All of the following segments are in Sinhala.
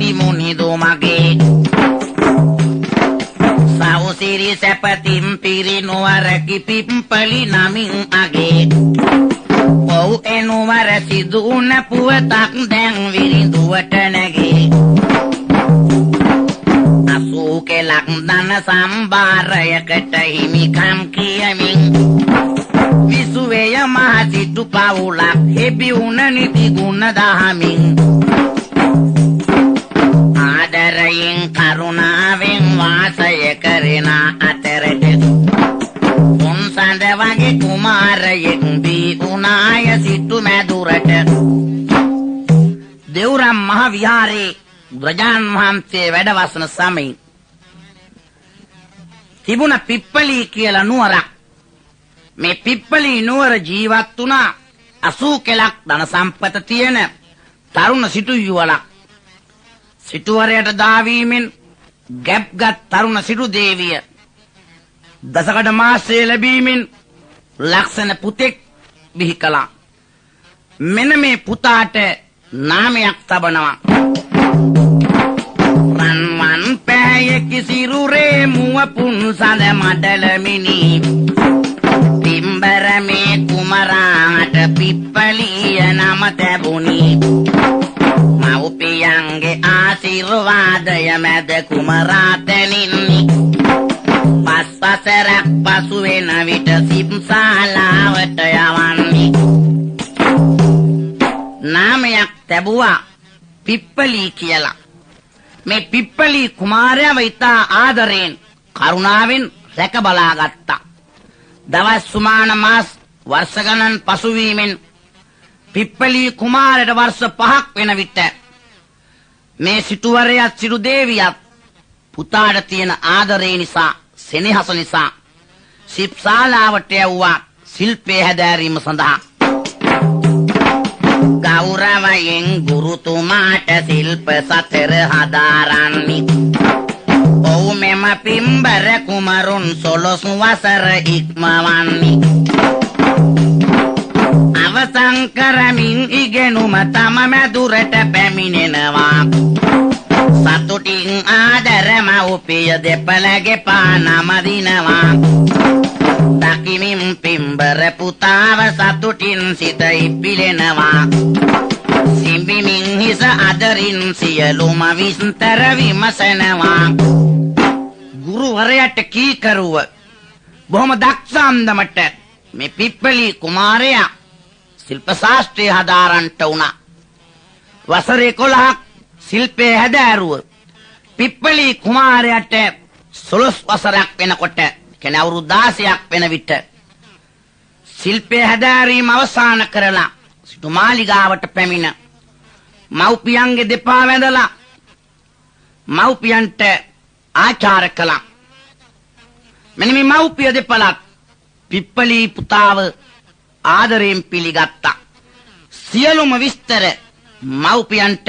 ඇති මුනිදු මගේ සවුසිරි සැපතින් පිරි නුවරකි පිප්පලි නමින් අගේ ඔව් එනුවර සිදුන පුවතක් දැන් විරිඳුවට නැගේ අසූකෙලක් දන සම්භාරයකට හිමිකම් කියමින් විසුවේය මහසිටු පවුලක් හෙබිවුන නිති ගුණ දහමින් ආදරයෙන් කරුණාවෙන් වාසය කරන අතරට උන්සඳ වගේ කුමාරයෙක් දී උනාය සිටු මැදුරට දෙව්රම් මහ විහාරේ බුදුරජාණන් වහන්සේ වැඩවසන සමයේ තිබුණ පිප්පලී කියලා නුවරක්. මේ පිප්පලී නුවර ජීවත් වුණා 80 කෙලක් ධන සම්පත තියෙන තරුණ සිටු යුවලක්. සිටුවරයට දාවීමෙන් ගැප්ගත් තරුණ සිටු දේවිය දසකඩ මාසයේ ලැබීමෙන් ලක්ෂණ පුතෙක් බිහි කළා. මෙන්න මේ පුතාට නාමයක් තබනවා. රන්වන් පෑයෙකි සිරුරේ මුව පුන්සඳ මඩල මිනි පිම්බර මේ කුමරාට පිප්පලිය නම තැබුණි මව්පියන්ගේ ආශිර්වාදය මැද කුමරා තැනින්නි පස්වසරක් පසු වෙන විට සිම්සාලාවට යවන්නි නාමයක් තැබුවා පිප්පලී කියලා. මේ පිප්පලී කුමාරයාව ඉතා ආදරයෙන් කරුණාවෙන් රැක බලා ගත්තා. දවස් සුමාන මාස වර්ෂ ගණන් පසු වීමෙන් පිප්පලී කුමාරයට වර්ෂ 5ක් වෙන විට මේ සිටුවරයත් සිටු දේවියත් පුතාට තියෙන ආදරේ නිසා සෙනෙහස නිසා සිප්සාලාවට යවුවා ශිල්පේ හැදෑරීම සඳහා. ගෞරවයෙන් ගුරුතුමාට ශිල්ප සතර හදාරන්නි. ඔව් මෙම පිම්බර කුමරුන් 12 වසර ඉක්මවන්නි. අවසන් කරමින් ඉගෙනුම තම මැදුරට පැමිණෙනවා. සතුටින් ආදර මව්පිය දෙපළගේ පානම දිනවා. දකිමින් පිම්බර පුතාව සතුටින් සිත ඉපිලෙනවා. සිඹිමින් හිස අදරින් සියලුම විස්තර විමසනවා. ගුරුවරයාට කීකරුව බොහොම දක්ෂ අන්දමට මේ පිප්පලී කුමාරයා ශිල්ප ශාස්ත්‍රය හදාරන්නට වුණා. වසර 11ක් ශිල්පේ හැදෑරුව පිප්පලී කුමාරයාට 16 වසරක් වෙනකොට කෙන අවුරුදු 16ක් වෙන විට ශිල්පේ හැදෑරීම අවසන් කරලා සිටු මාලිගාවට පැමිණ මව්පියන්ගේ දෙපා වැඳලා මව්පියන්ට ආචාර කළා. මෙන්න මේ මව්පිය දෙපළත් පිප්පලී පුතාව ආදරයෙන් පිළිගත්තා. සියලුම විස්තර මව්පියන්ට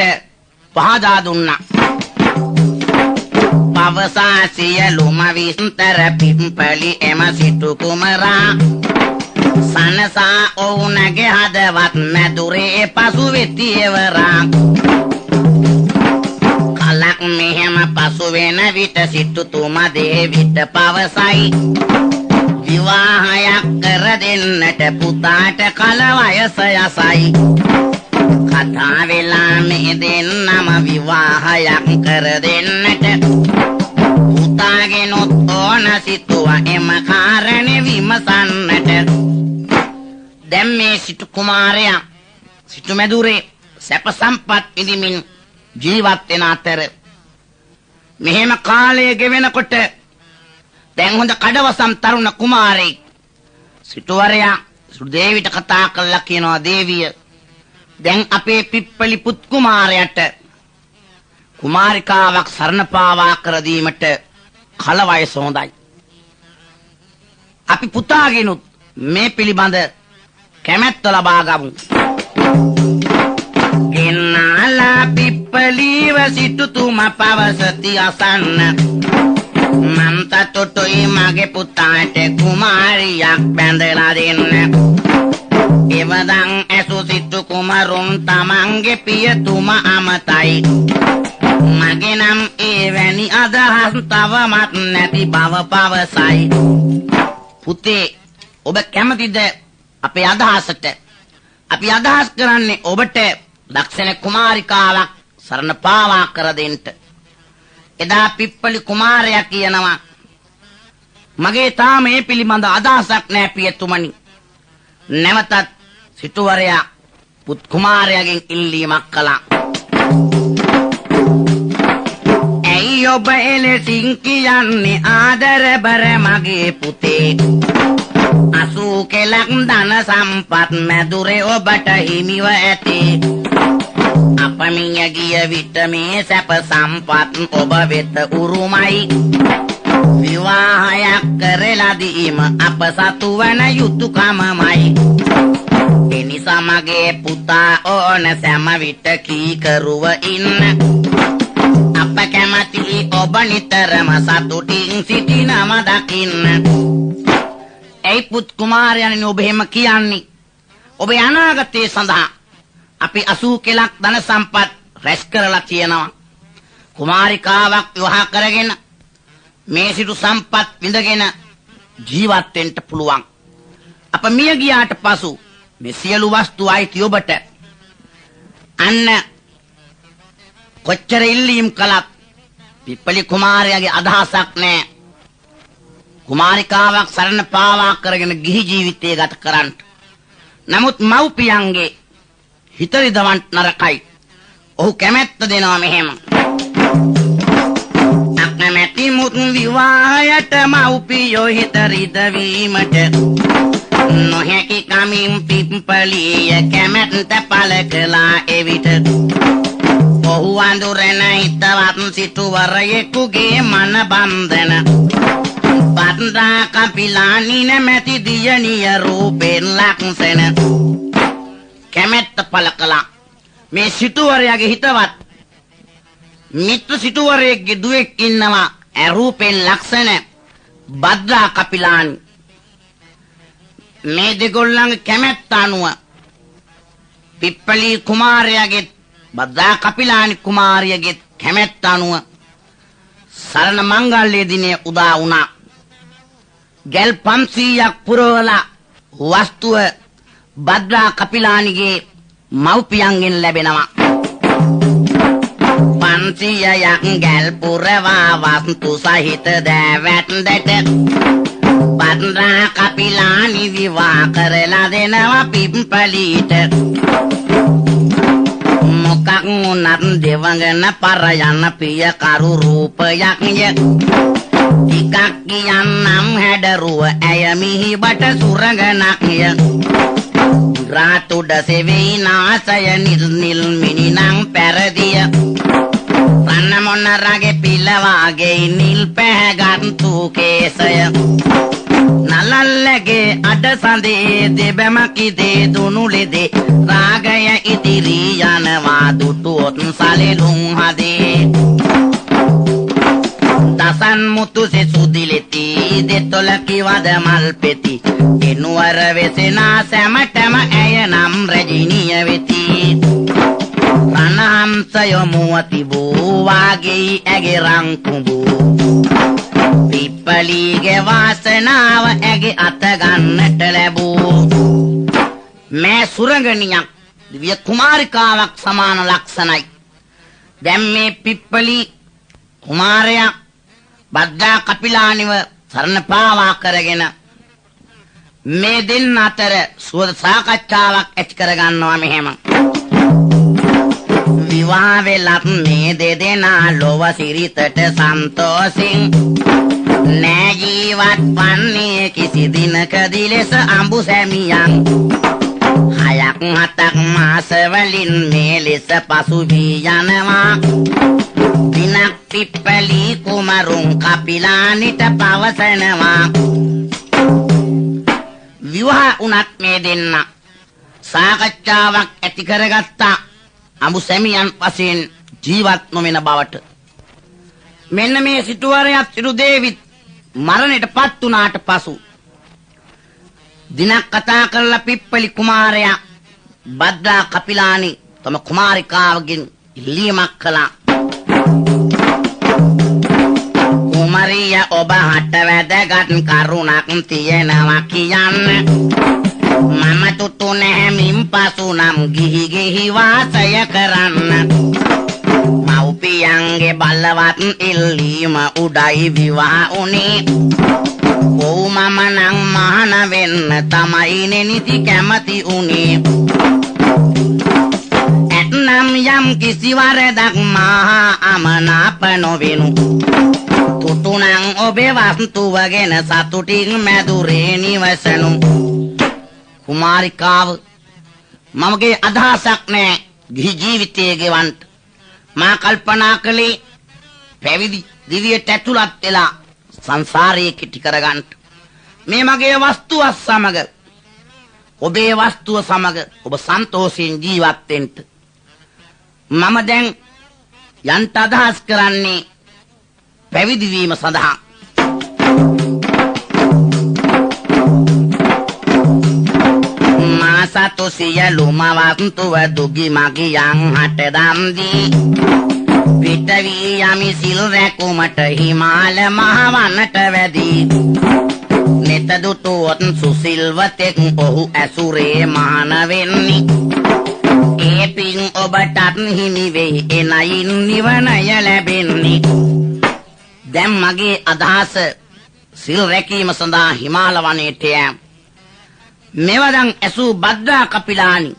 පහදා දුන්නා. පවසා සියලුම විස්තර පිප්පලී එම සිටු කුමරා සනසා ඔවුනගේ හදවත් මැදුරේ පසු වෙතියවරා. කලක් මෙහෙම පසු වෙන විට සිටුතුමා දේවිට පවසයි විවාහයක් කර දෙන්නට පුතාට කල වයස යසයි. කතා වෙලා මේ දෙන්නම විවාහයක් කර දෙන්නට පුතාගෙනුත් ඕන සිතුවා එම කාරණේ විමසන්නට. දැන් මේ සිටු කුමාරයා සිටු මැදුරේ සැප සම්පත් විඳිමින් ජීවත් වෙන අතර මෙහෙම කාලය ගෙවෙනකොට දැන් හොඳ කඩවසම් තරුණ කුමාරයෙක් සිටුවරයා සිටු දේවිට කතා කළා කියනවා දේවිය දැන් අපේ පිප්පලි පුත් කුමාරයාට කුමාරිකාවක් සරණ පාවා කර දීමට කල වයස හොඳයි. අපි පුතාගෙනුත් මේ පිළිබඳ කැමැත්ත ලබා ගමු. ගෙනාලා පිප්පලීව සිටුතුමා පවසති අසන්න. මන්ත තොටුයි මගේ පුතාට කුමාරියක් බැඳලා දෙන්න. එවදන් ඇසු සිටු කුමරුන් තමන්ගේ පියතුමා අමතයි. මගේ නම් එවැනි අදහස් තවමත් නැති බව පවසයි. පුතේ ඔබ කැමතිද අපේ අදහසට? අපි අදහස් කරන්නේ ඔබට දක්ෂණ කුමාරිකාවක් සරණ පාවා කර දෙන්න. එදා පිප්පලි කුමාරයා කියනවා මගේ තාම මේ පිළිබඳ අදහසක් නැහැ පියතුමනි. නැවතත් සිටුවරයා පුත් කුමාරයාගෙන් ඉල්ලීමක් කළා. ඇයි ඔබ එලෙසින් කියන්නේ ආදර බර මගේ පුතේ? 80 කෙලක් ධන සම්පත් මැදුරේ ඔබට හිමිව ඇති. අපමිය ගිය විට මේ සැප සම්පත් ඔබ වෙත උරුමයි. විවාහයක් කරලා දීම අප සතු වන යුතුයකමයි. එනිසා මගේ පුතා ඕන සෑම විට කීකරුව ඉන්න. අප කැමති ඔබ නිතරම සතුටින් සිටිනම දකින්න. ඒ පුත් කුමාරයනි ඔබ එහෙම කියන්නේ ඔබේ අනාගතය සඳහා අපි 80 කෙලක් ධන සම්පත් රැස් කරලා තියෙනවා. කුමාරිකාවක් විවාහ කරගෙන මේ සිටු සම්පත් විඳගෙන ජීවත් වෙන්න පුළුවන්. අප මිය ගියාට පසු මේ සියලු වස්තු අයිති ඔබට. අන්න කොච්චර ඉල්ලීම් කළත් පිප්පලි කුමාරයාගේ අදහසක් නැහැ. කුමාරිකාවක් සරණ පාවා කරගෙන ගිහි ජීවිතය ගත කරන්න. නමුත් මව්පියන්ගේ හිත රිදවන්න නරකයි. ඔහු කැමැත්ත දෙනවා මෙහෙම. අකමැති මුත් විවාහයට මව්පියෝ හිත රිදවීමට නොහැකි කමින් පිප්පලිය කැමැත්ත පළ කළා එවිට. ඔහු අඳුරන හිතවත් සිටුවරයෙකුගේ මන බන්ධන බද්දා කපිලානි නැමැති දියණිය රූපෙන් ලක්සන කැමැත්ත පළ කළා. මේ සිටුවරයාගේ හිතවත් මිත්‍ර සිටුවරයෙක්ගේ දුවෙක් ඉන්නවා රූපෙන් ලක්සන බද්දා කපිලානි. මේ දෙගොල්ලන්ගේ කැමැත්ත අනුව පිප්පලි කුමාරයාගේ බද්දා කපිලානි කුමාරියගේ කැමැත්ත අනුව සරණ මංගල්‍ය දිනේ උදා වුණා. ගල් 500ක් පුරවලා වස්තුව බද්දා කපිලානිගේ මව්පියන්ගෙන් ලැබෙනවා. 500ක් ගල් පුරවා වස්තු සහිත දෑවැට්දට බද්දා කපිලානි විවාහ කරලා දෙනවා පිප්පලිට. මොකක් වුණත් දෙවඟන පර යන පිය කරු රූපයක් ය. ටිකක් කියන්නම් හැඩරුව ඇය මිහිබට සුරඟනක් ය. රාතුඩ සෙවෙයි නාසය නිල් නිල් මිනිනං පැරදිය. රන්න මොන රගේ පිලවාගේ නිල් පැහැගත්තු කේසය. නලල්ලගේ අඩ සඳේ දෙබැමකිදේ දුනුලෙදේ රාගය ඉදිරි යනවා දුටුවොත් සලෙලුම් හදේ. දසන් මුතු සෙසුදිලෙති දෙතොල කිවද මල් පෙති. එනුවර වෙසෙනා සැමටම ඇය නම් රජිනිය වෙති. රණහම්සය මුවතිබූ වාගේ ඇගේ රංකුඹූ. පිප්පලිගේ වාසනාව ඇගේ අත ගන්නට ලැබූ. මේ සුරංගනියක් දිව්‍ය කුමාරිකාවක් සමාන ලක්ෂණයි. දැන් මේ පිප්පලි කුමාරයා බද්දා කපිලානිව සරණ පාවා කරගෙන මේ දෙන්න අතර සුවද සාකච්ඡාවක් ඇති කරගන්නවා මෙහෙම. විවාහ වෙලත් මේ දෙදෙනා ලොව සිරිතට සන්තෝෂින් නෑ ජීවත් වන්නේ කිසි දිනකදී ලෙස අඹු සැමියන්. 6-7 මාස වලින් මේ ලෙස පසු වී යනවා. දිනක් පිප්පලි කුමරුන් කපිලානිට පවසනවා. විවාහ උනත් මේ දෙන්න සාකච්ඡාවක් ඇති කරගත්තා අඹු සැමියන් වශයෙන් ජීවත් නොවන බවට. මෙන්න මේ සිටුවරයත් සිටු දේවිත් මරණයට පත් වුණාට පසු දිනක් කතා කරලා පිප්පලි කුමාරයා බද්දා කපිලානි තම කුමාරිකාවගෙන් ඉල්ලීමක් කළා. කුමරිය ඔබ හට වැදගත් කරුණක් තියෙනවා කියන්න මම තුතු නැමින් පසු නම් ගිහි වාසය කරන්න මව්පියන්ගේ බලවත් ඉල්ලීම උඩයි විවාහ උනේ ඔව් මම නම් මහාන වෙන්න තමයි නිති කැමති උනේ ඇතනම් යම් කිසි වරදක් මහා අමනාප නොවෙනු තුතුණන් ඔබේ වස්තුව ගැන සතුටින් මැදුරේ නිවසනු කුමාරිකාව මමගේ අදහසක් නෑ ගිහි ජීවිතය ගෙවන්න මා කල්පනා කළේ පැවිදි දිවියට ඇතුළත් වෙලා සංසාරයේ කිටි කරගන්න මේ මගේ වස්තුව සමග ඔබේ වස්තුව සමග ඔබ සන්තෝෂයෙන් ජීවත් වෙන්න මම දැන් යන්ට අදහස් කරන්නේ පැවිදි වීම සඳහා මා සතු සියලුම වස්තුව දුගි මගියන් හට දන් දී පිට වී යමි සිල් රැකුමට හිමාල මහ වනට වැදී නෙත දුටුවොත් සුසිල්වතෙක් ඔහු ඇසුරේ මහාන වෙන්නේ ඒ පින් ඔබටත් හිමි වෙයි එනයින් නිවනය ලැබෙන්නේ දැන් මගේ අදහස සිල් රැකීම සඳහා හිමාල වනයේට යෑම මෙවදන් ඇසූ බද්දා කපිලානි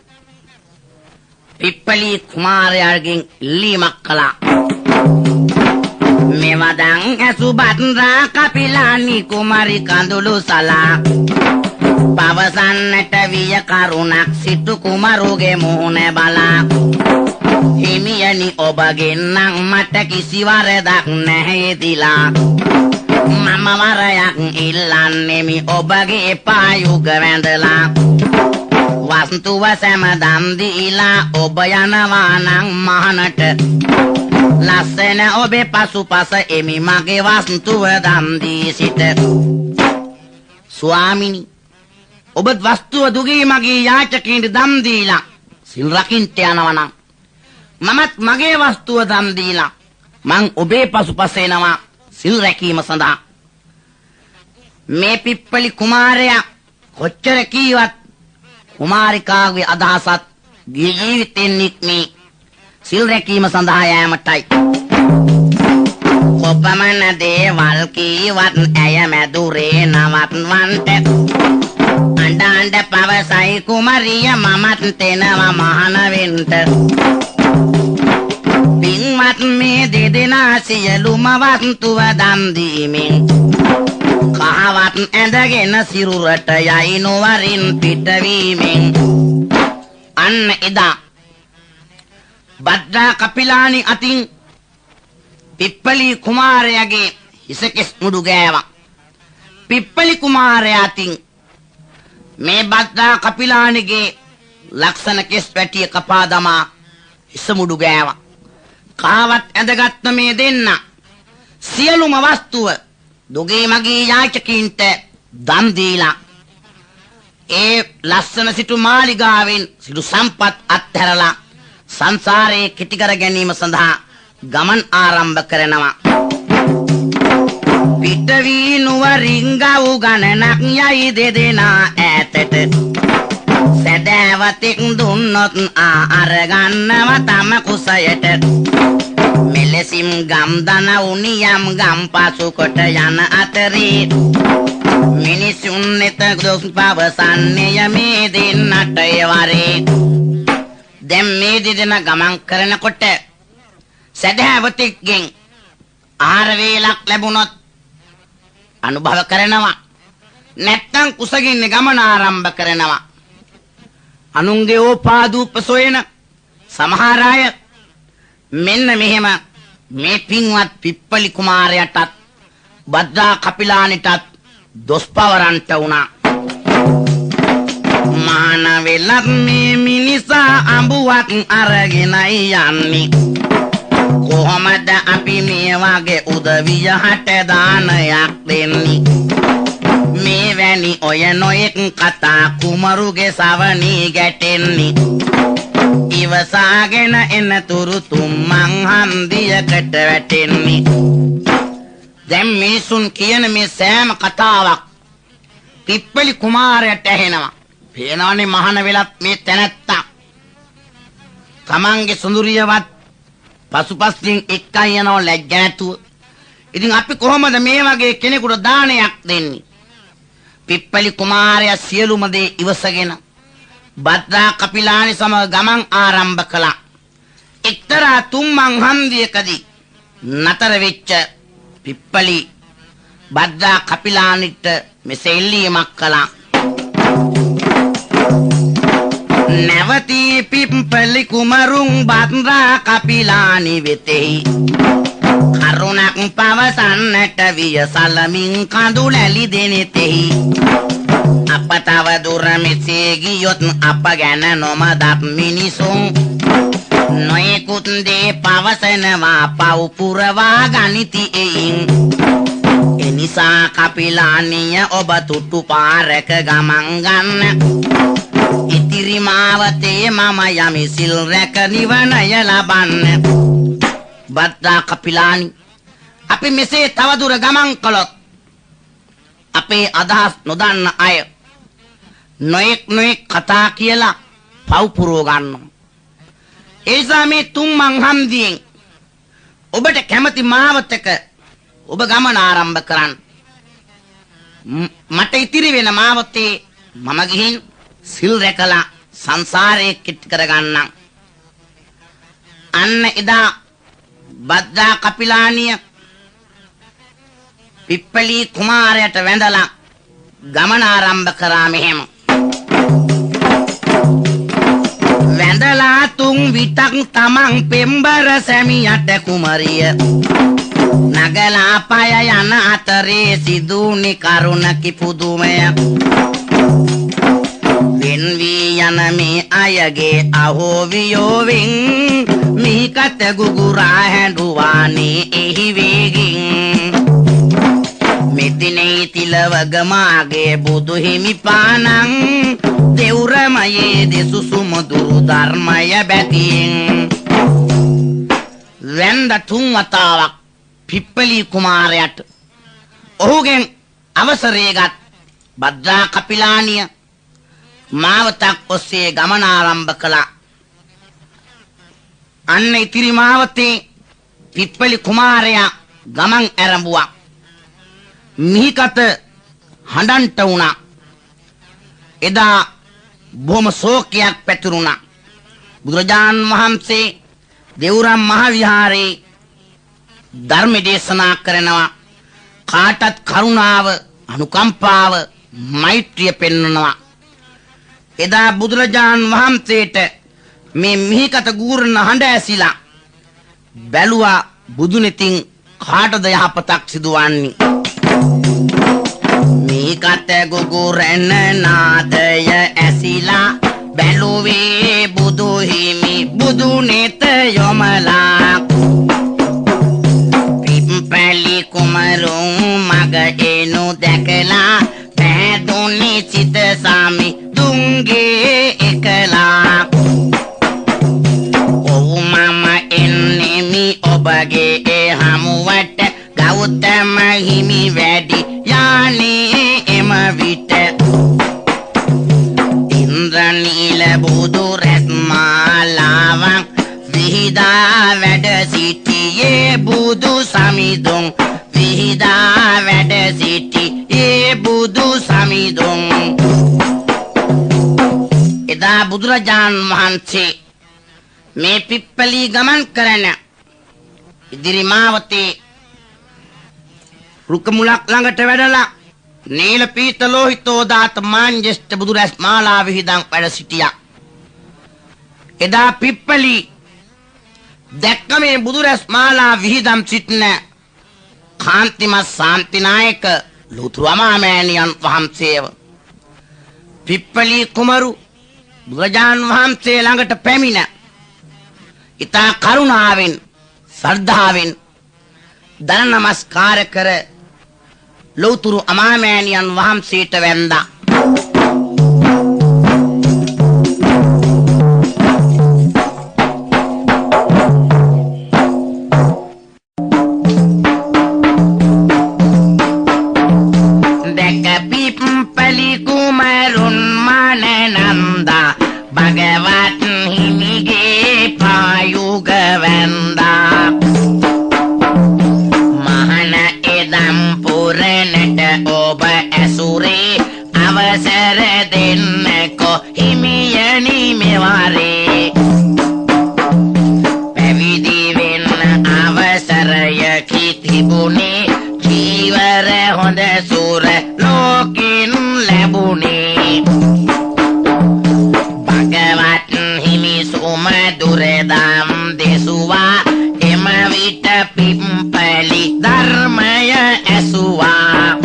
පිප්පලි කුමාරයාගෙන් ඉල්ලීමක් කළා මෙවදන් ඇසූ බද්දා කපිලානි කුමාරි කඳුළු සලා පවසන්නට විය කරුණක් සිටු කුමාරුගේ මුහුණ බලා හිමියනි ඔබගෙන් නම් මට කිසි වරදක් නැහැ දිලා මම වරයක් ඉල්ලන්නේමි ඔබගේ පායුග වැඳලා වස්තුව සැමදම් දීලා ඔබ යනවා නම් මහනට ලස්සන ඔබේ පසුපස එමි මගේ වස්තුව දම් දී සිට ස්වාමිනි ඔබ වස්තුව දුගී මගේ යාචකයින්ට දම් දීලා සිල් රකින්ට යනවා නම් මමත් මගේ වස්තුව දම් දීලා මං ඔබේ පසුපස එනවා සිල් රැකීම සඳහා මේ පිප්පලි කුමාරයා කොච්චර කීවත් කුමාරිකාගේ අදහසත් ජීවිතෙන් නික්මී සිල් රැකීම සඳහා යෑමටයි ඔබමන දේවල් කීවත් ඇය මැදුරේ නවත්වන්ට අඬ පවසයි කුමරිය මමත් තෙනවා මහාන වෙන්ට පින්වත් මේ දෙදෙනා සියලුම වස්තුව දන් දීමෙන් කහවත් ඇඳගෙන සිරුරට යයි නොවරින් පිටවීමෙන් අන්න එදා බද්දා කපිලානි අතින් පිප්පලි කුමාරයාගේ හිසකෙස් මුඩු ගෑවා පිප්පලි කුමාරයා අතින් මේ බද්දා කපිලානිගේ ලක්ෂණ කෙස් පැටිය කපා දමා හිස මුඩු ගෑවා කාවත් ඇඳගත්ත මේ දෙන්න සියලුම වස්තුව දුගේ මගේ යාචකින්ට දන් දීලා ඒ ලස්සන සිටු මාලිගාවෙන් සිටු සම්පත් අත්හැරලා සංසාරේ කිටි කර ගැනීම සඳහා ගමන් ආරම්භ කරනවා පිට වී නුවරින් ගව් ගණනක් යයි දෙදෙනා ඈතට සැදෑවතෙක් දුන්නොත් අරගන්නව තම කුසයට මෙලෙසින් ගම් දන උනියම් ගම් පසු කොට යන අතරේ මිනිසුන් නෙත දොස් පවසන්නේ මේ දෙන්නට වරේ දැන් මේ දෙදෙනා ගමන් කරනකොට සැදෑවතෙක්ගෙන් ආහාර වේලක් ලැබුණොත් අනුභව කරනවා නැත්තම් කුසගින්න ගමන ආරම්භ කරනවා අනුන්ගේ ඕපාදූප සොයන සමහර අය මෙන්න මෙහෙම මේ පින්වත් පිප්පලි කුමාරයාටත් බද්දා කපිලානිටත් දොස් පවරන්ට වුණා මහාන වෙලත් මේ මිනිසා අඹුවක් අරගෙනයි යන්නේ කොහොමද අපි මේ වගේ උදවිය හට දානයක් දෙන්නේ මේ වැනි ඔය නොයෙක් කතා කුමරුගේ සවනී ගැටෙන්නේ ඉවසාගෙන එන තුරු තුම්මන් හන්දියකට වැටෙන්නේ දැන් මිනිසුන් කියන මේ සෑම කතාවක් පිප්පලි කුමාරයාට ඇහෙනවා. පේනවනේ මහාන වෙලත් මේ තැනැත්තා තමන්ගේ සුඳුරියවත් පසුපසින් එක්කන් යනවා ලැජ්ජ නැතුව. ඉතින් අපි කොහොමද මේ වගේ කෙනෙකුට දානයක් දෙන්නේ? පිප්පලි කුමාරයා සියලුම දේ ඉවසගෙන බද්දා කපිලානි සමග ගමන් ආරම්භ කළා. එක්තරා තුම්මන් හන්දියකදී නතර වෙච්ච පිප්පලි බද්දා කපිලානිට මෙසේ ඉල්ලීමක් කළා. නැවතී පිප්පලි කුමරුන් බද්දා කපිලානි වෙතෙහි කරුණක් පවසන්නට වියසලමින් කඳුලැලි දෙනෙතෙහි අප තව දුර මෙසේ ගියොත් අප ගැන නොමදත් මිනිසුන් නොයෙකුත් දේ පවසනවා පව් පුරවා ගනිති එයින්. එනිසා කපිලානිය ඔබ තුට්ටු පාරක ගමන් ගන්න. ඉතිරි මාවතේ මම යමි සිල් රැක නිවනය ලබන්න. බද්දා කපිලානි අපි මෙසේ තවදුර ගමන් කළොත් අපේ අදහස් නොදන්න අය නොයෙක් කතා කියලා පව් පුරව ගන්නවා. ඒ නිසා මේ තුම්මන් හන්දියෙන් ඔබට කැමති මාවතක ඔබ ගමන ආරම්භ කරන්න. මට ඉතිරි වෙන මාවතේ මම ගිහින් සිල් රැකලා සංසාරේ කෙටි කරගන්නම්. අන්න එදා බද්දා කපිලානිය පිප්පලි කුමාරයාට වැඳලා ගමන ආරම්භ කරා මෙහෙම. වැඳලා තුන් විටක් තමන් පෙම්බර සැමියට කුමරිය නගලා පය යන අතරේ සිදුනි කරුණකි පුදුමය. වෙන් වී යන මේ අයගේ අහෝ වියෝවෙන් මිහිකත ගුගුරා හැඬුවානේ එහි වේගින්. මෙදිනේ තිලවගමාගේ බුදු හිමි පානං දෙවුරමයේ දෙසුසුම දුරු ධර්මය බැතියෙන්. වැන්ද තුන් වතාවක් පිප්පලි කුමාරයාට ඔහුගෙන් අවසරයගත් බද්දා කපිලානිය මාවතක් ඔස්සේ ගමන ආරම්භ කළා. අන්න ඉතිරි මාවතේ පිප්පලි කුමාරයා ගමන් ඇරඹුවා. මිහිකත හඬන්ට වුණා. එදා බොහොම ශෝකයක් පැතිරුණා. බුදුරජාණන් වහන්සේ දෙවුරම් මහ විහාරේ ධර්ම දේශනා කරනවා. කාටත් කරුණාව, අනුකම්පාව, මෛත්‍රිය පෙන්වනවා. එදා බුදුරජාණන් වහන්සේට මේ මිහිකත ගූරන හඬ ඇසිලා බැලුවා බුදුනෙතින් කාටද යහපතක් සිදුවන්නේ. මිහිකත ගුගුරන නාදය ඇසිලා බැලුවේ බුදු හිමි බුදුනෙත යොමලා. පිප්පලි කුමරුන් මග එනු දැකලා පැහැදුනේ සිත සාමි දුන්ගේ එකලා. ඔව් මම එන්නෙමි ඔබගේ හමුවට ගෞතම හිමි වැඩි යානේ එම විට. ඉන්ද්‍රනීල බුදු රැස්මාලාවන් විහිදා වැඩ සිටියේ බුදු සමිඳුන්. විහිදා වැඩ සිටියේ බුදු සමිඳුන්. එදා බුදුරජාණන් වහන්සේ මේ පිප්පලි ගමන් කරන ඉදිරි මාවතේ රුක මුලක් ළඟට වැඩලා නීල පීත ලෝහිතෝදාත මාංජේෂ්ඨ බුදුරැස් මාලා විහිදන් වැඩ සිටියා. එදා පිප්පලි දැක්ක මේ බුදුරැස් මාලා විහිදම් සිටින කාන්තිමත් ශාන්තිනායක ලෝතුරු අමාමෑණියන් වහන්සේව. පිප්පලි කුමරු බුදුරජාණන් වහන්සේ ළඟට පැමිණ ඉතා කරුණාවෙන් ශ්‍රද්ධාවෙන් දන නමස්කාර කර ලෝතුරු අමාමෑණියන් වහන්සේට වැඳා. ඇසුවා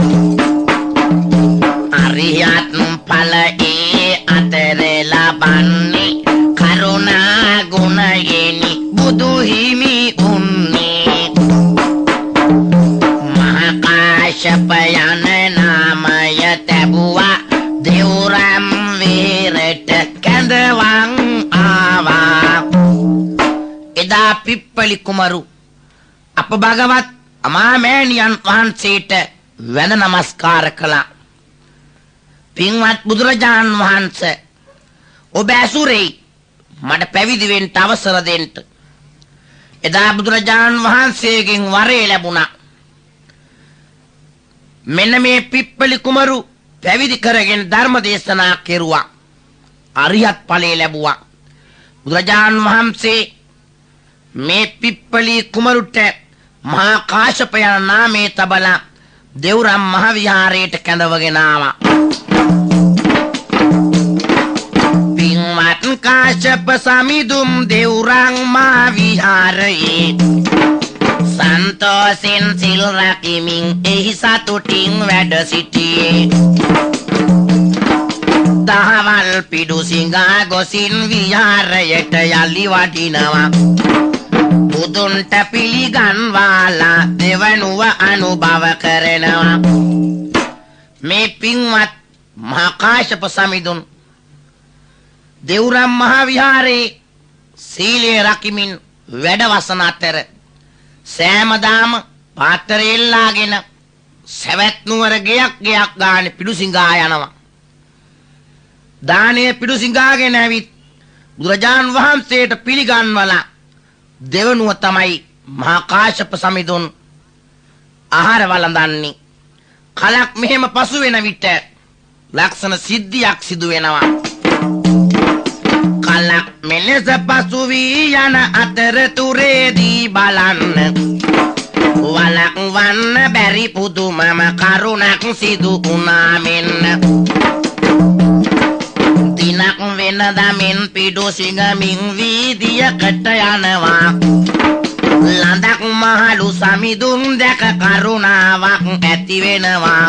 අරියත් ඵලයේ අතර ලබන්නේ කරුණා ගුණයෙනි බුදු හිමි උන්නේ මහා කාශ්‍යප යන නාමය තැබුවා දෙව්රම් වේරට කැඳවන් ආවා එදා පිප්පලි කුමරු අප භගවත් අමාමෑණියන් වහන්සේට වැඳ නමස්කාර කළා පින්වත් බුදුරජාණන් වහන්සේ ඔබ ඇසුරේ මට පැවිදි වෙන්න අවසර දෙන්න එදා බුදුරජාණන් වහන්සේගෙන් වරේ ලැබුණා මෙන්න මේ පිප්පලි කුමරු පැවිදි කරගෙන ධර්ම දේශනා කෙරුවා අරියත් ඵලය ලැබුවා බුදුරජාණන් වහන්සේ මේ පිප්පලි කුමරුට මහා කාශ්‍යප යන නාමයේ තබලා දෙව්රම් මහ විහාරයට කැඳවගෙන ආවා පින්වත් කාශ්‍යප සමිඳුම් දෙව්රම් මහ විහාරයේ සන්තෝෂෙන් සිල් රැකීමෙන් එහි සතුටින් වැඩ සිටියේ දහවල් පිඩුසිඟා ගොසින් විහාරයට යලි වඩිනවා බුදුන්ට පිළිගන්වාලා දෙවනුව අනුභව කරනවා මේ පින්වත් මහා කාශ්‍යප සමිඳුන් දෙව්රම් මහ විහාරයේ සීලය රකිමින් වැඩවසන අතර සෑමදාම පාත්‍රය එල්ලාගෙන සවැත් නුවර ගෙයක් ගානේ පිඩුසිඟා යනවා දානීය පිඩුසිඟාගෙන ඇවිත් බුදුරජාණන් වහන්සේට පිළිගන්වලා දෙවනුව තමයි මහා කාශ්‍යප සමිඳුන් ආහාර වළඳන්නේ කලක් මෙහෙම පසු වෙන විට ලක්ෂණ සිද්ධියක් සිදු වෙනවා කලක් මෙලෙස පසු වී යන අතරතුරේදී බලන්න වලක් වන්න බැරි පුදුමම කරුණක් සිදු වුණා මෙන්න දිනක් වෙනදමින් පිඩුසිඟමින් වීදියකට යනවා ලඳක් මහලු සමිඳුන් දැක කරුණාවක් ඇති වෙනවා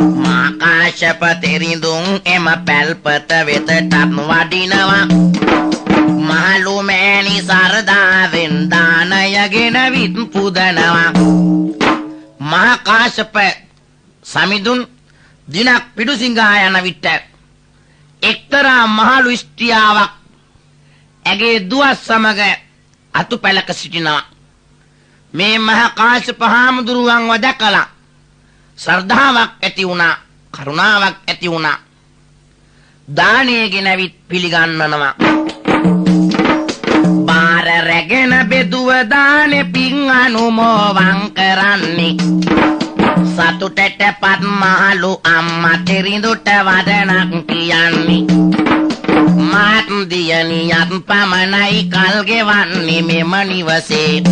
මහා කාශ්‍යප තෙරිඳුන් එම පැල්පත වෙතට වඩිනවා මහලු මෑණි සරදාවෙන් දානයගෙන විත් පුදනවා මහා කාශ්‍යප සමිඳුන් දිනක් පිඩුසිඟා යන විට එක්තරා මහලු ස්ත්‍රියාවක් ඇගේ දුවත් සමග අතුපැලක සිටිනවා මේ මහා කාශ්‍යප හාමුදුරුවන්ව දැකලා ශ්‍රද්ධාවක් ඇති වුණා කරුණාවක් ඇති වුණා දානය ගෙනවිත් පිළිගන්වනවා බාර රැගෙන බෙදුව දානේ පින් අනුමෝදන් කරන්නේ සතුටට පත් මහලු අම්මා තෙරිඳුට වදනක් කියන්නේ මාත් දියණියත් පමණයි කල් ගෙවන්නේ මෙම නිවසේ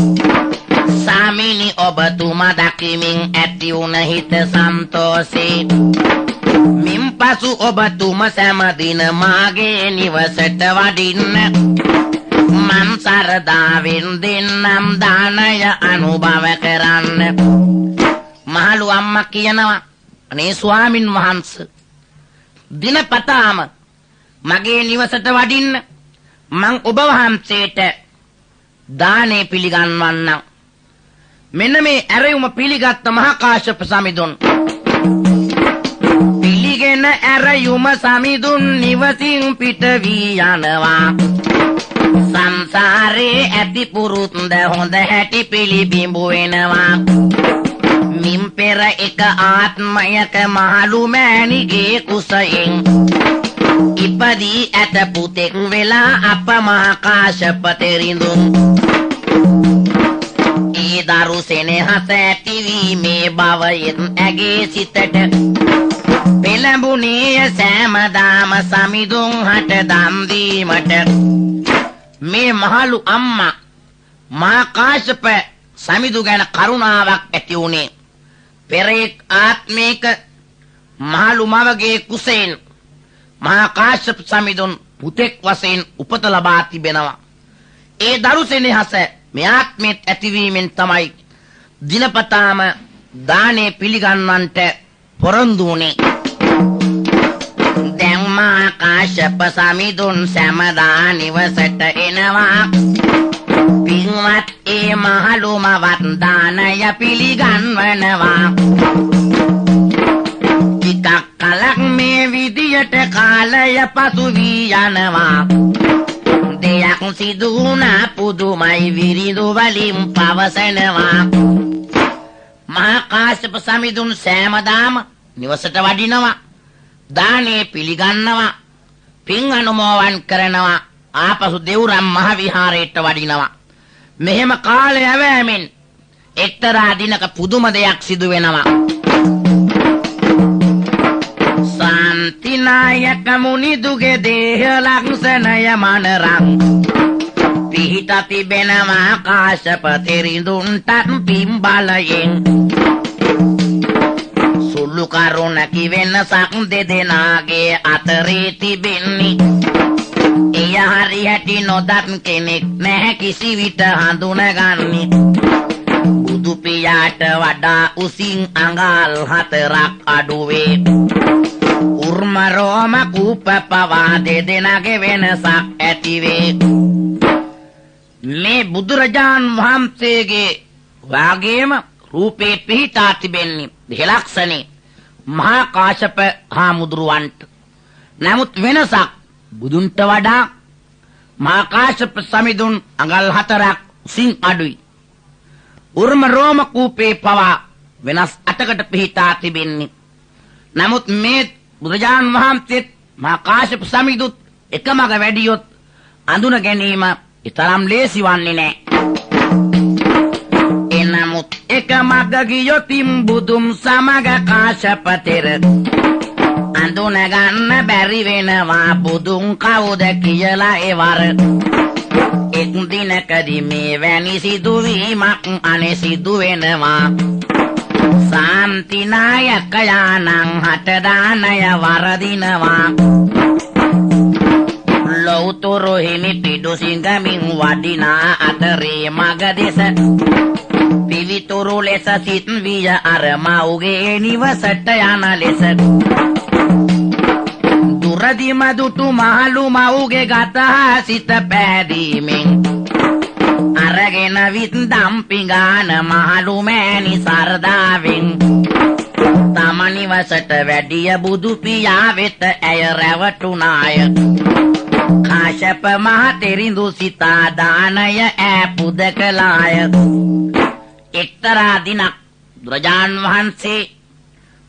සාමිනි ඔබතුමා දකිමින් ඇති වුණ හිත සන්තෝෂේ මින්පසු ඔබතුමා සෑම දින මාගේ නිවසට වඩින්න මං සරදාවෙන් දෙන්නම් දානය අනුභව කරන්න මහලු අම්මා කියනවා අනේ ස්වාමින් වහන්සේ දිනපතාම මගේ නිවසට වඩින්න මං ඔබ වහන්සේට දානේ පිළිගන්වන්නම් මෙන්න මේ ඇරයුම පිළිගත් මහා කාශ්‍යප සමිඳුන් පිළිගෙන ඇරයුම සමිඳුන් නිවසින් පිට වී යනවා සංසාරේ ඇති පුරුද්ද හොඳ හැටි පිළිබිඹු වෙනවා මින් පෙර එක ආත්මයක මහලු මෑණිගේ කුසයෙන් ඉපදී ඇත පුතෙක් වෙලා අප මහා කාශ්‍යප තෙරිඳුන් ඒ දරු සෙනෙහස ඇතිවීමේ බවයෙන් ඇගේ සිතට පෙළඹුණේ සෑමදාම සමිඳුන් හට දන් දීමට මේ මහලු අම්මා මහා කාශ්‍යප සමිඳු ගැන කරුණාවක් ඇති වුණේ පෙරේක් ආත්මයක මහලු මවගේ කුසෙන් මහා කාශ්‍යප සමිඳුන් පුතෙක් වශයෙන් උපත ලබා තිබෙනවා ඒ දරු සෙනෙහස මේ ආත්මෙත් ඇතිවීමෙන් තමයි දිනපතාම දානේ පිළිගන්නන්ට පොරොන්දු වුණේ. දැන් මහා කාශ්‍යප සමිඳුන් සෑමදා නිවසට එනවා. පින්වත් ඒ මහලුමවත් දානය පිළිගන්වනවා. ටිකක් කලක් මේ විදියට කාලය පසු වී යනවා. දෙයක් සිදු වුණා පුදුමයි විරිඳු වලින් පවසනවා. මහා කාශ්‍යප සමිඳුන් සෑමදාම නිවසට වඩිනවා. දානේ පිළිගන්නවා. පින් අනුමෝදන් කරනවා. ආපසු දෙව්රම් මහ විහාරයට වඩිනවා. මෙහෙම කාලය යැවෑමෙන් එක්තරා දිනක පුදුම දෙයක් සිදු වෙනවා. ශාන්තිනායක මුනිදුගේ දේහ ලක්ෂණය මනරම් පිහිට තිබෙනවා කාශ්‍යප තෙරිඳුන්ටත් පින් බලයෙන්. සුළු කරුණකි වෙනසක් දෙදෙනාගේ අතරේ තිබෙන්නේ. එය හරි හැටි නොදත් කෙනෙක් නැහැ කිසි විට හඳුනගන්නේ. බුදු පියාට වඩා උසින් අඟල් 4ක් අඩුවේ. උර්ම රෝම කූප පවා දෙදෙනාගේ වෙනසක් ඇතිවේ. මේ බුදුරජාන් වහන්සේගේ වාගේම රූපේ පිහිටා තිබෙන්නේ දෙලක්ෂණේ මහා කාශ්‍යප හාමුදුරුවන්ට. නමුත් වෙනසක් බුදුන්ට වඩා මහා කාශ්‍යප සමිඳුන් අඟල් 4ක් උසින් අඩුයි. උර්ම රෝම කූපේ පවා වෙනස් 8කට පිහිටා තිබෙන්නේ. නමුත් මේ බුදුරජාන් වහන්සේත් මහා කාශ්‍යප සමිඳුත් එකමග වැඩියොත් අඳුන ගැනීම ඊතරම් ලේසි වන්නේ නැහැ. එනමුත් එකමග ගියොතින් බුදුන් සමග කාශ්‍යප තෙර අඳුන ගන්න බැරි වෙනවා බුදුන් කවුද කියලා එවර. එක් දිනකදී මේ වැනි සිදුවීමක් අනේ සිදු වෙනවා. ශාන්තිනායක යානං හට දානය වරදිනවා. ලෞතුරු හිමි පිඩු සිංගමින් වඩිනා අතරේ මග දෙස පිවිතුරු ලෙස සිත් විය අර මව්ගේ නිවසට යන ලෙස. දුරදිම දුටු මහලු මව්ගේ ගතහා සිත පෑදීමෙන් අරගෙන වින්දම් පිඟාන මහලු මෑණි සරදාවෙන් තම නිවසට වැඩිය බුදු පියා වෙත ඇය රැවටුණාය. කාශ්‍යප මහ තෙරිඳු සිතා දානය ඈපුද කළාය. එක්තරා දිනක් බුදුරජාන් වහන්සේ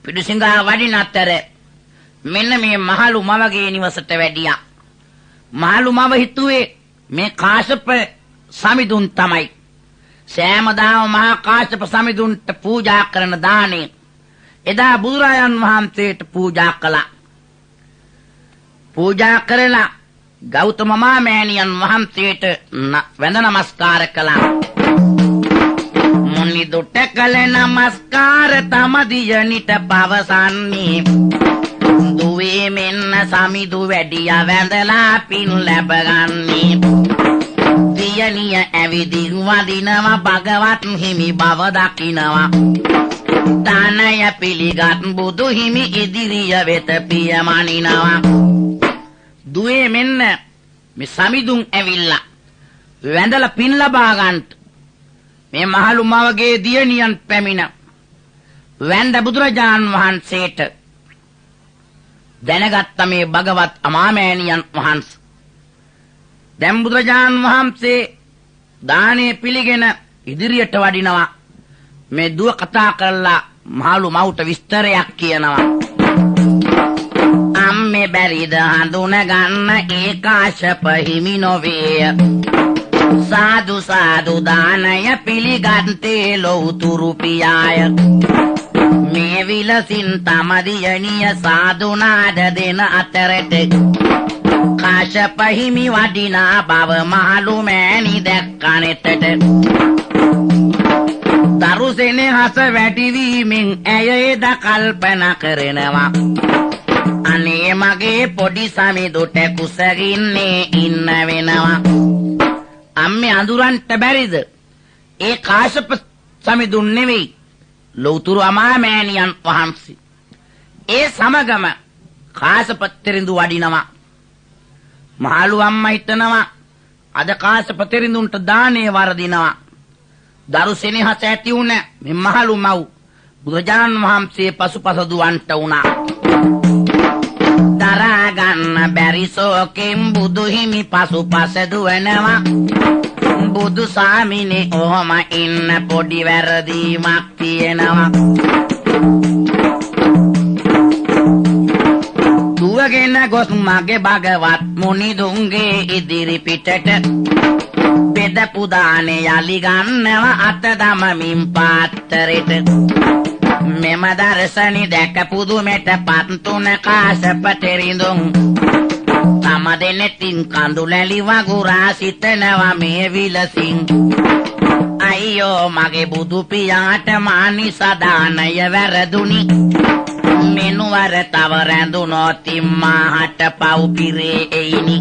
පිඬුසිඟා වඩින අතර මෙන්න මේ මහලු මවගේ නිවසට වැඩියා. මහලු මව හිතුවේ මේ කාශ්‍යප සමිඳුන් තමයි. සෑමදාම මහා කාශ්‍යප සමිඳුන්ට පූජා කරන දානේ එදා බුදුරජාන් වහන්සේට පූජා කළා. පූජා කරලා ගෞතම මාමෑණියන් වහන්සේට වැඳ නමස්කාර කළා. මුනි දුට කළ නමස්කාර තම දියණිට පවසන්නේ. දුවේ මෙන්න සමිඳු වැඩිය වැඳලා පින් ලැබගන්නේ. දියණිය ඇවිදින් වදිනවා භගවත් හිමි බව දකිනවා. දානය පිළිගත් බුදු හිමි ඉදිරිය වෙත පියමනිනවා. දුවේ මෙන්න මේ සමිඳුන් ඇවිල්ලා වැඳලා පින් ලබා ගන්නට මේ මහලු මවගේ දියණියන් පැමිණ වැඳ බුදුරජාන් වහන්සේට දැනගත්ත මේ භගවත් අමාමෑණියන් වහන්සේ. දැන් බුදුරජාන් වහන්සේ දානේ පිළිගෙන ඉදිරියට වඩිනවා. මේ දුව කතා කරලා මහලු මව්ට විස්තරයක් කියනවා. අම්මේ බැරිද හඳුන ගන්න ඒ කාශ්‍යප හිමි නොවේ. සාදු සාදු දානය පිළිගත්තේ ලෞතුරු පියාය. මේ විලසින් තම දියණිය සාදුනාද දෙන අතරට කාශ්‍යප හිමි වඩිනා බව මහලු මෑණි දැක්කනෙතට. දරුසෙනේ හස වැඩිවීමෙන් ඇය එද කල්පනා කරනවා. අනේ මගේ පොඩි සමිඳුට කුසගින්නේ ඉන්න වෙනවා. අම්මේ අඳුරන්ට බැරිද? ඒ කාශ්‍යප සමිඳුන් නෙවෙයි ලෞතුරු අමාමෑණියන් වහන්සේ. ඒ සමගම කාශ්‍යප තෙරිඳු වඩිනවා. මහලු අම්මා හිතනවා අද කාශ්‍යප තෙරිඳුන්ට දානේ වරදිනවා. දරු සෙනෙහස ඇති වුණ මේ මහලු මව් බුදුරජාණන් වහන්සේ පසුපස දුවන්ට වුණා. දරා ගන්න බැරි සෝකෙන් බුදු හිමි පසුපස දුවනවා. බුදු සාමිනේ ඔහම ඉන්න පොඩි වැරදීමක් තියෙනවා. දුවගෙන ගොස් මගේ භගවත් මුනිදුන්ගේ ඉදිරි පිටට බෙදපු දානේ යලි ගන්නවා අත දමමින් පාත්තරෙට. මෙම දර්ශනි දැක පුදුමෙට පත්තුන කාශ්‍යප තෙරිඳුන් තම දෙනෙතින් කඳුලැලි වගුරා සිතනවා මේ විලසින්. අයියෝ මගේ බුදු පියාට මානිසා දානය වැරදුනි. මෙනුවර තව රැඳුනොත් මාහට පව් පිරේ එයිනි.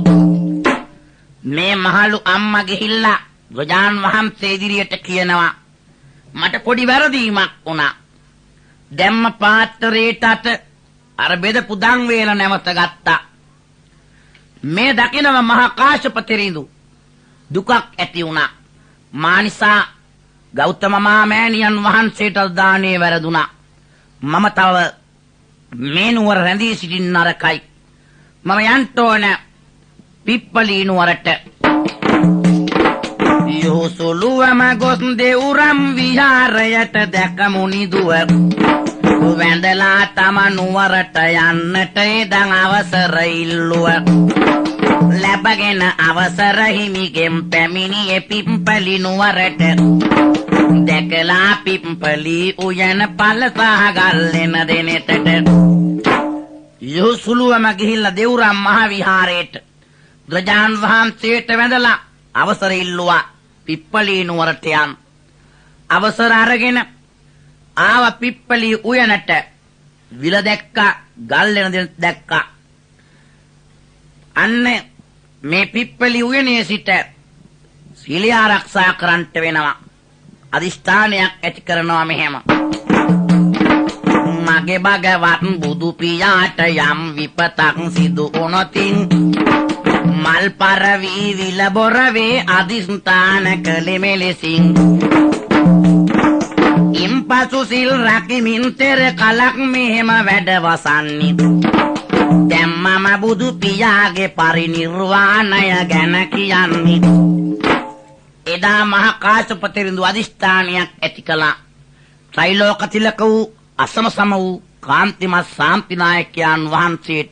මේ මහලු අම්මා ගිහිල්ලා බුදුරජාණන් වහන්සේ ඉදිරියට කියනවා මට පොඩි වැරදීමක් වුණා. දැම්ම පාත්‍රයට අර බෙදපු දන් වේල නැවත ගත්තා. මේ දකිනව මහා කාශ්‍යප තෙරිඳු දුකක් ඇති වුණා. මානිසා ගෞතම මාමෑණියන් වහන්සේට දානේ වැරදුනා. මම තව මේ නුවර රැඳී සිටින්න නරකයි. මම යන්න ඕන පිප්පලී නුවරට. යොසුලුවම ගොස් දෙවුරම් විහාරයට දැක මුනිදුව වැඳලා තම නුවරට යන්නට එදන් අවසර ඉල්ලුව. ලැබගෙන අවසර හිමිගෙන් පැමිණියේ පිප්පලී නුවරට. දැකලා පිප්පලී උයන පළසහ ගල්ලෙන දෙනෙතට යොසුලුවම ගිහිල්ලා දෙවුරම් මහ විහාරයට බුදුරජාණන් වහන්සේට වැඳලා අවසර ඉල්ලුවා පිප්පලී නුවරට යන්න. අවසර අරගෙන ආව පිප්පලී උයනට. විල දැක්කා, ගල්ලෙන දෙන දැක්කා. අන්න මේ පිප්පලී උයනේ සිට සීලය ආරක්ෂා කරන්නට වෙනවා. අදිෂ්ඨානයක් ඇති කරනවා මෙහෙම. මගේ භගවත් බුදු පියාට යම් විපතක් සිදු වුණොතින් මල් පරවි විල බොරවේ අදිස්ථාන කළේ මෙලෙසින්. ඉම්පසු සිල් රකිමින් තෙර කලක් මෙහෙම වැඩ වසන්නේ. දැන් මම බුදු පියාගේ පරිනිර්වාණය ගැන කියන්නේ. එදා මහා කාශ්‍යප තෙරිඳු අදිෂ්ඨානයක් ඇති කළා. ත්‍රිලෝක තිලක වූ අසම සම වූ කාන්තිමත් ශාන්තිනායකයන් වහන්සේට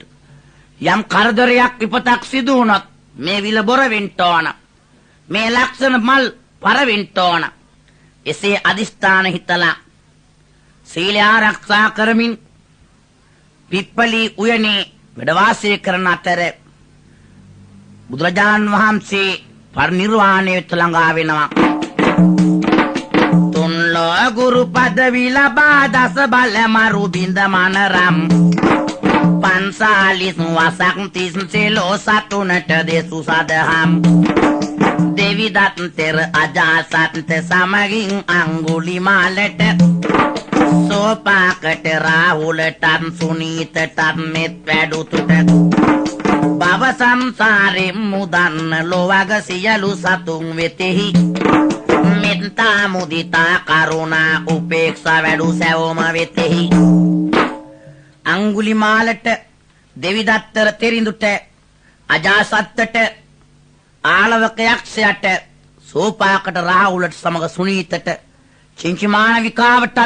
යම් කරදරයක් විපතක් සිදු වුණොත් මේ විල බොර වෙන්න ඕන. මේ ලක්ෂණ මල් පරවෙන්න ඕන. එසේ අදිෂ්ඨාන හිතලා සීල ආරක්ෂා කරමින් පිප්පලී උයනේ වැඩ වාසය කරන අතර බුදුරජාණන් වහන්සේ පරිනිර්වාණයට ළඟා වෙනවා. තුන්ලෝ ගුරු පදවි ලබා දස බල මරු බින්ද මනරම් පන්සාලිස් වසක් තිස්සෙලෝ සතුනට දෙසු සදහම්. දෙවි දත් තෙර අජාසත් සමගින් අංගුලිමාලට සෝපාකට රාහුලටත් සුනීතටත් මෙත් වැඩුතුට භව සංසාරෙන් මුදන්න ලොවග සියලු සතුන් වෙතෙහි මෙත්තා මුදිතා කරුණා උපේක්ෂා වැඩු සැවොම වෙතෙහි. අංගුලිමාලට දෙවිදත්තර තෙරිඳුට අජාසත්තට ආලවක යක්ෂයට සෝපාකට රාහුලට සමග සුනීතට චිංචිමාන විකාවටත්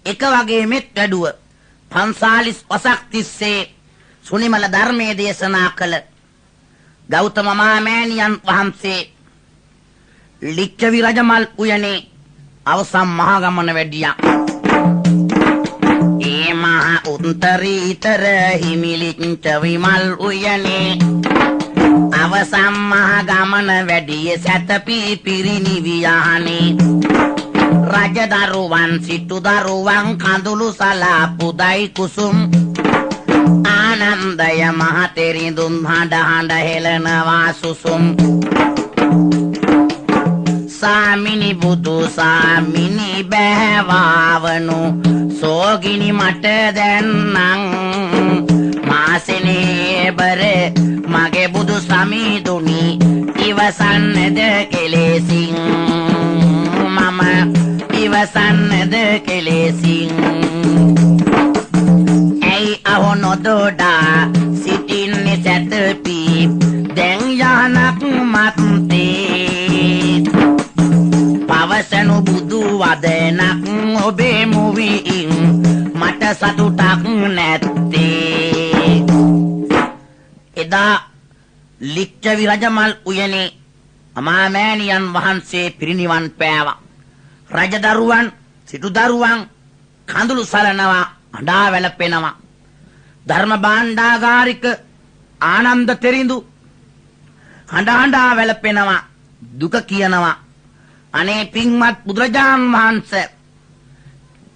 එක වගේ මෙත් වැඩුව 45 වසක් තිස්සේ සුනිමල ධර්මයේ දේශනා කළ ගෞතම මාමෑණියන් වහන්සේ ලිච්ඡවි රජමල් උයනේ අවසන් මහා ගමන වැඩියා. ඒ මහා උත්තරීතර හිමිලිච්ඡවි මල් උයනේ අවසන් මහා ගමන වැඩියේ සැතපී පිරිනිවියානේ. රජදරුවන් සිටු දරුවන් කඳුළු සලාපුදයි කුසුම් ආනන්දය මහ තෙරිඳුන් හඬ හඬ හෙළනවා සුසුම්. සාමිනි බුදු සාමිනි බෑවාවනු සෝගිනි මට දැන්නම් මාසෙනේ බර මගේ බුදු සමිඳුනි ඉවසන්නද කෙලෙසින් මම ඉවසන්නද කෙලෙසින් ඇයි අහෝ නොදොඩා සිටින්නේ සැතපි දැන් යහනක් මත්තේ පවසනු බුදු වදනක් ඔබේ මුවින් මට සතුටක් නැත්තේ එදා ලිච්ඡවි රජමල් උයනේ අමාමෑණියන් වහන්සේ පිරිනිවන් පෑවා. රජදරුවන් සිටුදරුවන් කඳුළු සලනවා අඬා වැළපෙනවා. ධර්ම භාණ්ඩාගාරික ආනන්ද තෙරිඳු හඬා වැළපෙනවා දුක කියනවා. අනේ පින්වත් බුදුරජාන් වහන්සේ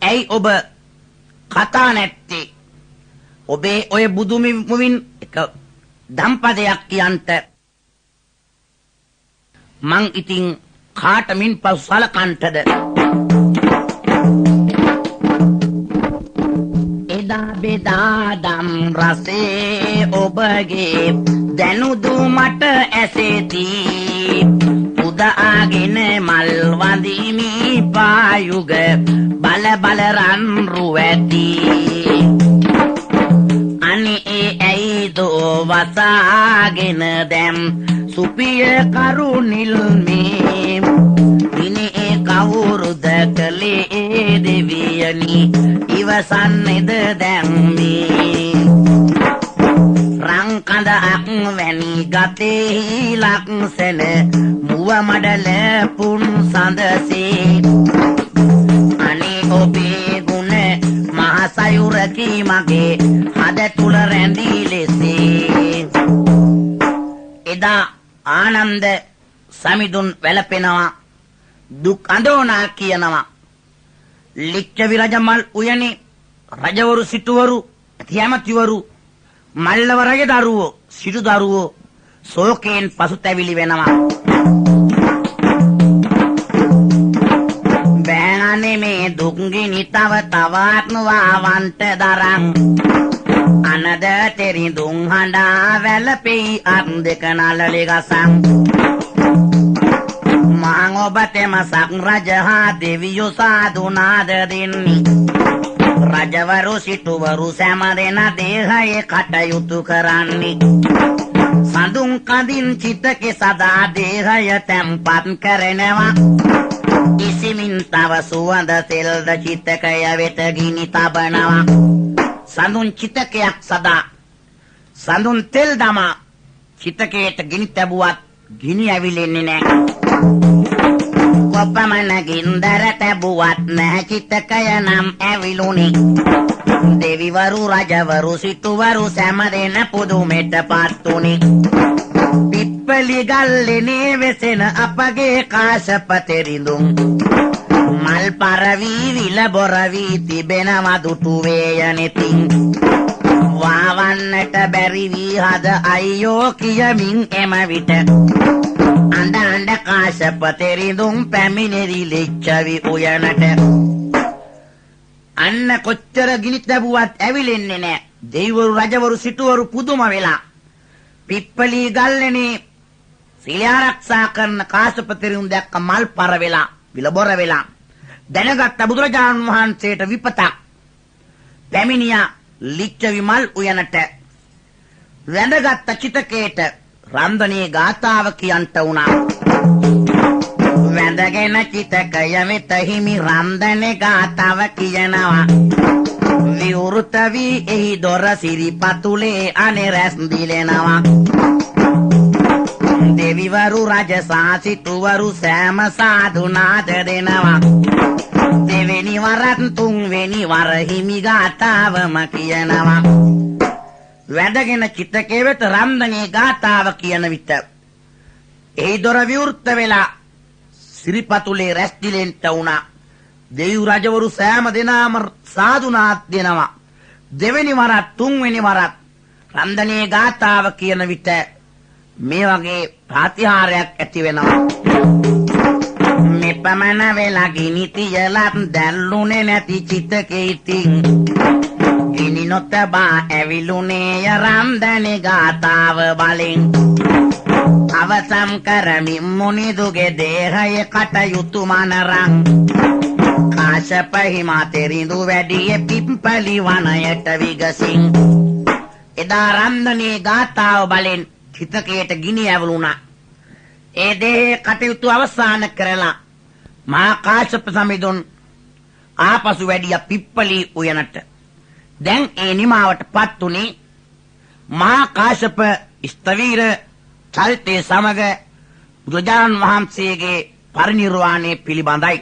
ඇයි ඔබ කතා නැත්තේ? ඔබේ ඔය බුදුමිමුවින් එක දම්පදයක් කියන්ට මං ඉතින් කාට මින් පසු සලකන්ටද? එදා බෙදා දම් රසේ ඔබගේ දැනුදු මට ඇසෙති උදාගෙන මල් වඳිමි පායුග බල බල රන් රුවැති අනේ ඇයි දෝ වසාගෙන දැම් සුපිය කරුණිල් මේ ඉනේ කවුරුද කලේ දෙවියනි ඉවසන්නේද දැන් මේ රංකඳ අක් වැනි ගතේ ලක්සන මුව මඩල පුන් සඳසේ අනේ ඔබේ ගුණ මහසයුරකි මගේ හද තුල රැඳී ලෙසේ එදා ආනන්ද සමිඳුන් වැළපෙනවා දුක් අඳෝනා කියනවා. ලිච්ඡවි රජමල් උයනේ රජවරු සිටුවරු ඇතිඇමතිවරු මල්ලව රජ දරුවෝ සිටු දරුවෝ ශෝකයෙන් පසුතැවිලි වෙනවා. බෑනේ මේ දුක්ගිනි තව තවත් වවන්ට දරන් අනද තෙරිඳුන් හඬා වැළපෙයි අත් දෙක නළලි ගසන් මං ඔබටම සක් රජහා දෙවියෝ සාදු නාද දෙන්නි රජවරු සිටුවරු සෑම දෙනා දේහයේ කටයුතු කරන්නේ සඳුන් කඳින් චිතකේ සදා දේහය තැම්පත් කරනවා ඉසිමින් තව සුවඳ තෙල්ද චිතකය වෙත ගිනි තබනවා සඳුන් චිතකයක් සදා සඳුන් තෙල් දමා චිතකයට ගිනි තැබුවත් ගිනි ඇවිලෙන්නේ නැහැ. කොපමණ ගින්දර තැබුවත් නැහැ චිතකය නම් ඇවිලුනේ. දෙවිවරු රජවරු සිටුවරු සෑම දෙන පුදුමෙට පත්තුනේ. පිප්පලි ගල්ලේ වෙසෙන අපගේ කාශ්‍යප තෙරිඳුන් මල් පරවී විල බොරවී තිබෙනවා දුටු වේයනෙතින් වාවන්නට බැරි වී හද අයියෝ කියමින් එම විට අඬ අඬ කාශ්‍යප තෙරිඳුන් පැමිණෙරි ලිච්ඡවි උයනට අන්න කොච්චර ගිනි තැබුවත් ඇවිලෙන්නේ නැහැ. දෙවිවරු රජවරු සිටුවරු පුදුම වෙලා පිප්පලි ගල්ලේ සීල ආරක්ෂා කරන කාශ්‍යප තෙරිඳුන් දැක්ක මල් පර වෙලා විල බොර වෙලා දැනගත්ත බුදුරජාණන් වහන්සේට විපතක් පැමිණියා ලිච්ඡවි මල් උයනට වැඳගත් චිතකේට රන්දනේ ගාථාව කියන්ට වුණා. වැඳගෙන චිතකය වෙත හිමි රන්දනේ ගාථාව කියනවා. විවෘත වී එහි දොර සිරිපතුලේ අනේ රැස් දිලෙනවා. දෙවිවරු රජ සාසිතුවරු සෑම සාදු නාද දෙනවා. දෙවෙනි වරත් තුන්වෙනි වර හිමි ගාථාවම කියනවා. වැඳගෙන චිතකේ වෙත රන්දනේ ගාථාව කියන විට එහි දොර විවෘත වෙලා සිරිපතුලේ රැස් දිලෙන්ට වුණා. දෙවි රජවරු සෑම දෙනාම සාදු නාද දෙනවා. දෙවෙනි වරත් තුන්වෙනි වරත් රන්දනේ ගාථාව කියන විට මේ වගේ ප්‍රතිහාරයක් ඇති වෙනවා. එපමණ වෙලා ගිනි තියලත් දැල්ලුනේ නැති චිතකේ ඉතින් ගිනි නොතබා ඇවිලුනේ රම්දනේ ගාතාව බලෙන් අවසම් කරමින් මුනිදුගේ දේහයේ කටයුතු මනරං කාශ්‍යප හිමාතෙරිඳු වැඩියේ පිප්පලි වනයට විගසින් එදා රම්දනේ ගාතාව බලෙන් චිතකයට ගිනි ඇවුලුණා. ඒ දේහයේ කටයුතු අවසන් කරලා මහා කාශ්‍යප සමිඳුන් ආපසු වැඩිය පිප්පලි උයනට. දැන් ඒ නිමාවටපත් උනේ මහා කාශ්‍යප ස්තවීර චරිතය සමග බුදුරජාණන් වහන්සේගේ පරිනිර්වාණය පිළිබඳයි.